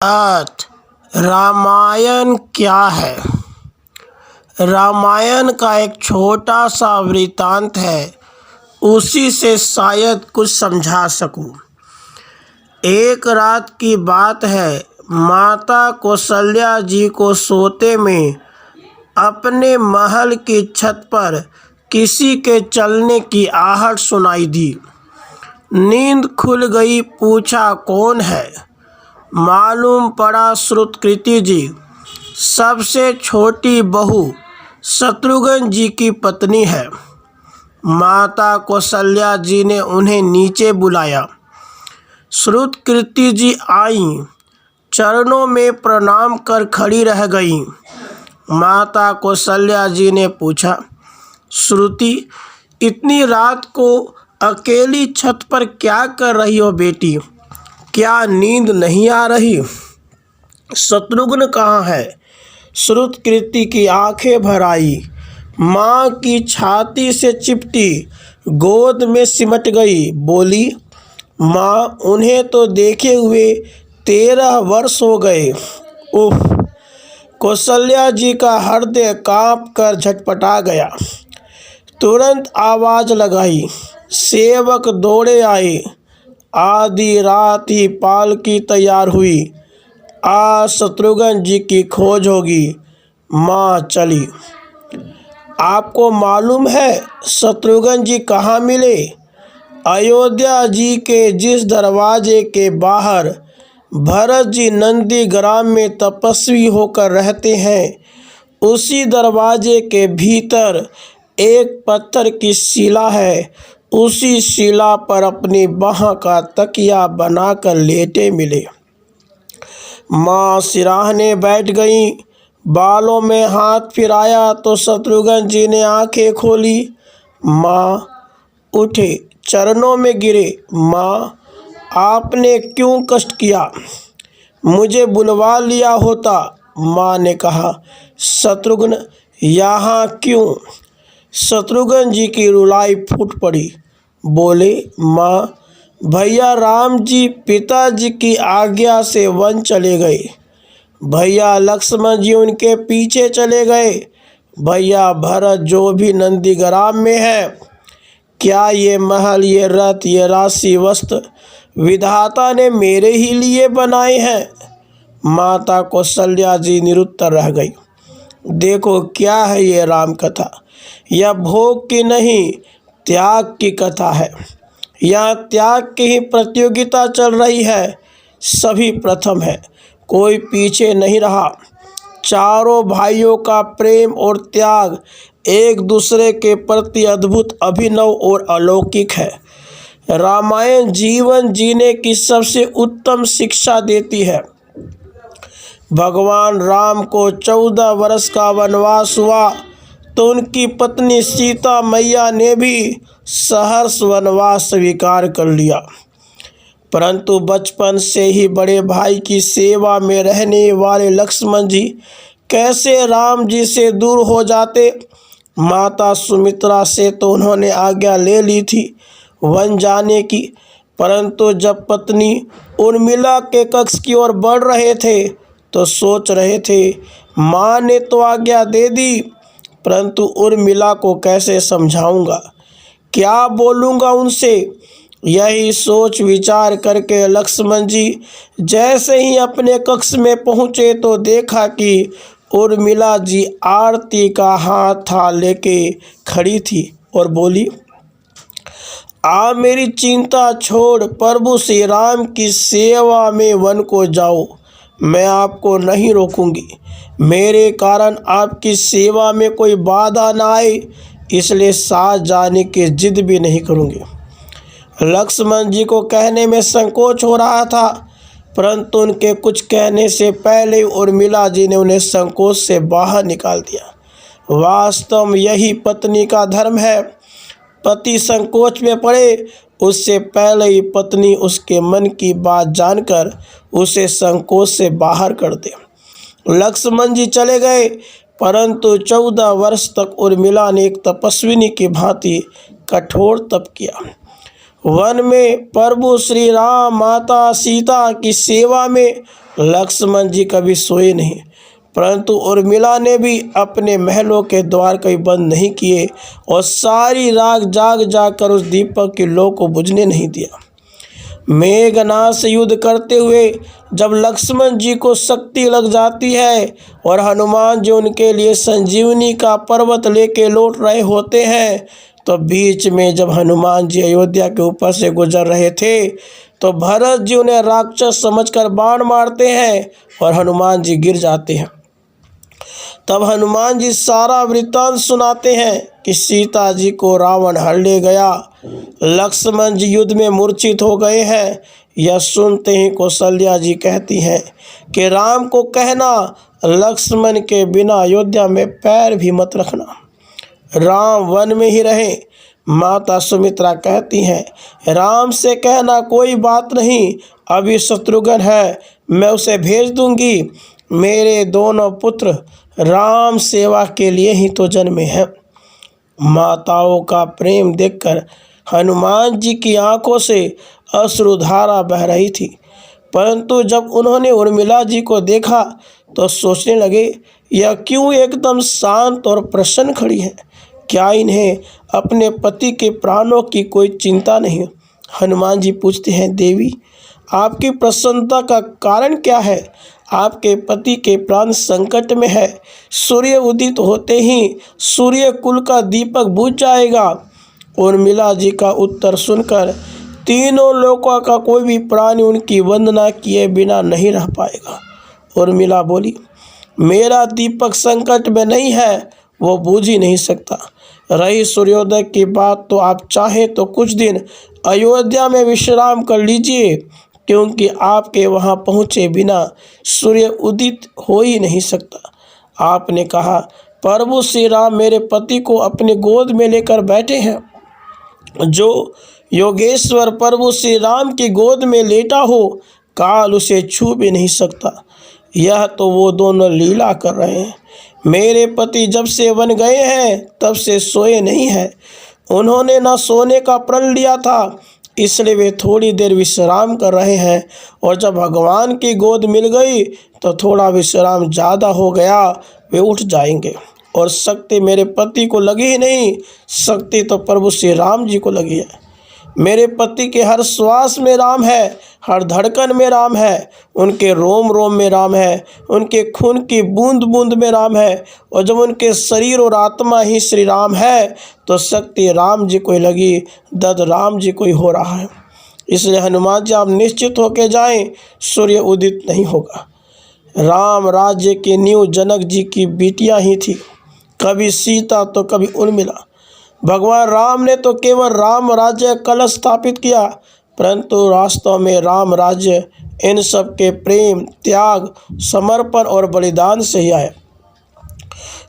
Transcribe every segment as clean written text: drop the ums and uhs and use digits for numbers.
अर्थ रामायण क्या है। रामायण का एक छोटा सा वृत्तांत है, उसी से शायद कुछ समझा सकूं। एक रात की बात है, माता कौशल्या जी को सोते में अपने महल की छत पर किसी के चलने की आहट सुनाई दी। नींद खुल गई, पूछा कौन है। मालूम पड़ा श्रुतकृति जी, सबसे छोटी बहू शत्रुघ्न जी की पत्नी है। माता कौशल्या जी ने उन्हें नीचे बुलाया। श्रुतकृति जी आईं, चरणों में प्रणाम कर खड़ी रह गईं। माता कौशल्या जी ने पूछा, श्रुति, इतनी रात को अकेली छत पर क्या कर रही हो बेटी? क्या नींद नहीं आ रही? शत्रुघ्न कहाँ है? श्रुतकृति की आंखें भर आई, माँ की छाती से चिपटी, गोद में सिमट गई। बोली, माँ, उन्हें तो देखे हुए 13 वर्ष हो गए। उफ! कौशल्या जी का हृदय कांप कर झटपटा गया। तुरंत आवाज लगाई, सेवक दौड़े आए। आधी रात ही पालकी तैयार हुई। आज शत्रुघ्न जी की खोज होगी। माँ चली। आपको मालूम है शत्रुघ्न जी कहाँ मिले? अयोध्या जी के जिस दरवाजे के बाहर भरत जी नंदीग्राम में तपस्वी होकर रहते हैं, उसी दरवाजे के भीतर एक पत्थर की शिला है। उसी शिला पर अपनी बाह का तकिया बनाकर लेटे मिले। माँ सिराहने बैठ गईं। बालों में हाथ फिराया तो शत्रुघ्न जी ने आंखें खोली। माँ उठे, चरणों में गिरे। माँ, आपने क्यों कष्ट किया? मुझे बुलवा लिया होता। माँ ने कहा, शत्रुघ्न यहाँ क्यों? शत्रुघ्न जी की रुलाई फूट पड़ी। बोले, माँ, भैया राम जी पिताजी की आज्ञा से वन चले गए। भैया लक्ष्मण जी उनके पीछे चले गए। भैया भरत जो भी नंदीग्राम में है। क्या ये महल, ये रथ, ये राशि वस्त्र विधाता ने मेरे ही लिए बनाए हैं? माता कौशल्या जी निरुत्तर रह गई। देखो क्या है ये राम कथा। यह भोग की नहीं, त्याग की कथा है। यहाँ त्याग की ही प्रतियोगिता चल रही है। सभी प्रथम है, कोई पीछे नहीं रहा। चारों भाइयों का प्रेम और त्याग एक दूसरे के प्रति अद्भुत, अभिनव और अलौकिक है। रामायण जीवन जीने की सबसे उत्तम शिक्षा देती है। भगवान राम को 14 वर्ष का वनवास हुआ तो उनकी पत्नी सीता मैया ने भी सहर्ष वनवास स्वीकार कर लिया। परंतु बचपन से ही बड़े भाई की सेवा में रहने वाले लक्ष्मण जी कैसे राम जी से दूर हो जाते? माता सुमित्रा से तो उन्होंने आज्ञा ले ली थी वन जाने की, परंतु जब पत्नी उर्मिला के कक्ष की ओर बढ़ रहे थे तो सोच रहे थे, माँ ने तो आज्ञा दे दी, परंतु उर्मिला को कैसे समझाऊंगा, क्या बोलूँगा उनसे? यही सोच विचार करके लक्ष्मण जी जैसे ही अपने कक्ष में पहुँचे तो देखा कि उर्मिला जी आरती का हाथ लेके खड़ी थी और बोली, आप मेरी चिंता छोड़ प्रभु श्री राम की सेवा में वन को जाओ। मैं आपको नहीं रोकूंगी। मेरे कारण आपकी सेवा में कोई बाधा ना आए, इसलिए साथ जाने की जिद भी नहीं करूंगी। लक्ष्मण जी को कहने में संकोच हो रहा था, परंतु उनके कुछ कहने से पहले उर्मिला जी ने उन्हें संकोच से बाहर निकाल दिया। वास्तव में यही पत्नी का धर्म है। पति संकोच में पड़े उससे पहले ही पत्नी उसके मन की बात जानकर उसे संकोच से बाहर कर दे। लक्ष्मण जी चले गए, परंतु 14 वर्ष तक उर्मिला ने एक तपस्विनी की भांति कठोर तप किया। वन में प्रभु श्री राम माता सीता की सेवा में लक्ष्मण जी कभी सोए नहीं, परंतु उर्मिला ने भी अपने महलों के द्वार कभी बंद नहीं किए और सारी रात जाग जाग कर उस दीपक की लौ को बुझने नहीं दिया। मेघनाद से युद्ध करते हुए जब लक्ष्मण जी को शक्ति लग जाती है और हनुमान जी उनके लिए संजीवनी का पर्वत लेके लौट रहे होते हैं, तो बीच में जब हनुमान जी अयोध्या के ऊपर से गुजर रहे थे तो भरत जी उन्हें राक्षस समझकर बाण मारते हैं और हनुमान जी गिर जाते हैं। तब हनुमान जी सारा वृत्तांत सुनाते हैं कि सीता जी को रावण हर ले गया, लक्ष्मण जी युद्ध में मूर्छित हो गए हैं। यह सुनते ही कौशल्या जी कहती हैं कि राम को कहना लक्ष्मण के बिना अयोध्या में पैर भी मत रखना, राम वन में ही रहे। माता सुमित्रा कहती हैं राम से कहना कोई बात नहीं, अभी शत्रुघ्न है, मैं उसे भेज दूंगी। मेरे दोनों पुत्र राम सेवा के लिए ही तो जन्मे हैं। माताओं का प्रेम देखकर हनुमान जी की आंखों से अश्रुधारा बह रही थी, परंतु जब उन्होंने उर्मिला जी को देखा तो सोचने लगे यह क्यों एकदम शांत और प्रसन्न खड़ी है, क्या इन्हें अपने पति के प्राणों की कोई चिंता नहीं। हनुमान जी पूछते हैं देवी आपकी प्रसन्नता का कारण क्या है, आपके पति के प्राण संकट में है, सूर्य उदित होते ही सूर्य कुल का दीपक बुझ जाएगा। उर्मिला जी का उत्तर सुनकर तीनों लोकों का कोई भी प्राणी उनकी वंदना किए बिना नहीं रह पाएगा। उर्मिला बोली मेरा दीपक संकट में नहीं है, वो बूझ ही नहीं सकता। रही सूर्योदय की बात तो आप चाहे तो कुछ दिन अयोध्या में विश्राम कर लीजिए, क्योंकि आपके वहां पहुँचे बिना सूर्य उदित हो ही नहीं सकता। आपने कहा प्रभु श्री राम मेरे पति को अपने गोद में लेकर बैठे हैं, जो योगेश्वर प्रभु श्री राम की गोद में लेटा हो काल उसे छू भी नहीं सकता। यह तो वो दोनों लीला कर रहे हैं। मेरे पति जब से वन गए हैं तब से सोए नहीं हैं, उन्होंने ना सोने का प्रण लिया था, इसलिए वे थोड़ी देर विश्राम कर रहे हैं, और जब भगवान की गोद मिल गई तो थोड़ा विश्राम ज़्यादा हो गया, वे उठ जाएंगे। और शक्ति मेरे पति को लगी ही नहीं, शक्ति तो प्रभु श्री राम जी को लगी है। मेरे पति के हर श्वास में राम है, हर धड़कन में राम है, उनके रोम रोम में राम है, उनके खून की बूंद बूंद में राम है, और जब उनके शरीर और आत्मा ही श्री राम है तो शक्ति राम जी को ही लगी, दर्द राम जी को ही हो रहा है। इसलिए हनुमान जी आप निश्चित होके जाएं, सूर्य उदित नहीं होगा। राम राज्य की नींव जनक जी की बेटियां ही थी, कभी सीता तो कभी उर्मिला। भगवान राम ने तो केवल राम राज्य कलश स्थापित किया, परंतु वास्तव में राम राज्य इन सब के प्रेम त्याग समर्पण और बलिदान से ही आया।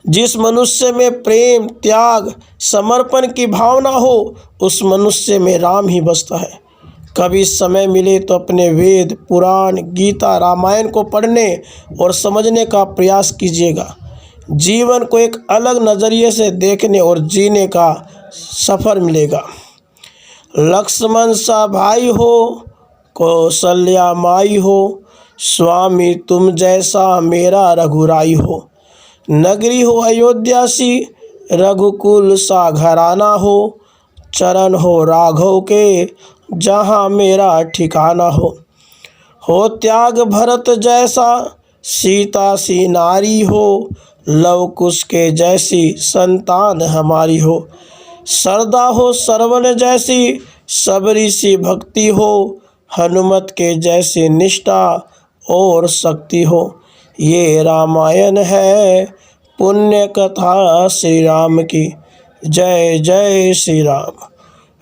जिस मनुष्य में प्रेम त्याग समर्पण की भावना हो उस मनुष्य में राम ही बसता है। कभी समय मिले तो अपने वेद पुराण गीता रामायण को पढ़ने और समझने का प्रयास कीजिएगा। जीवन को एक अलग नज़रिए से देखने और जीने का सफ़र मिलेगा। लक्ष्मण सा भाई हो कौशल्या माई हो, स्वामी तुम जैसा मेरा रघुराई हो। नगरी हो अयोध्या सी रघुकुल सा घराना हो, चरण हो राघव के जहाँ मेरा ठिकाना हो त्याग भरत जैसा सीता सी नारी हो, लव कुश के जैसी संतान हमारी हो। सरदा हो सरवन जैसी सबरी सी भक्ति हो, हनुमत के जैसी निष्ठा और शक्ति हो। ये रामायण है पुण्य कथा श्री राम की। जय जय श्री राम।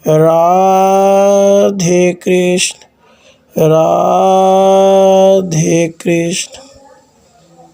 राधे कृष्ण राधे कृष्ण।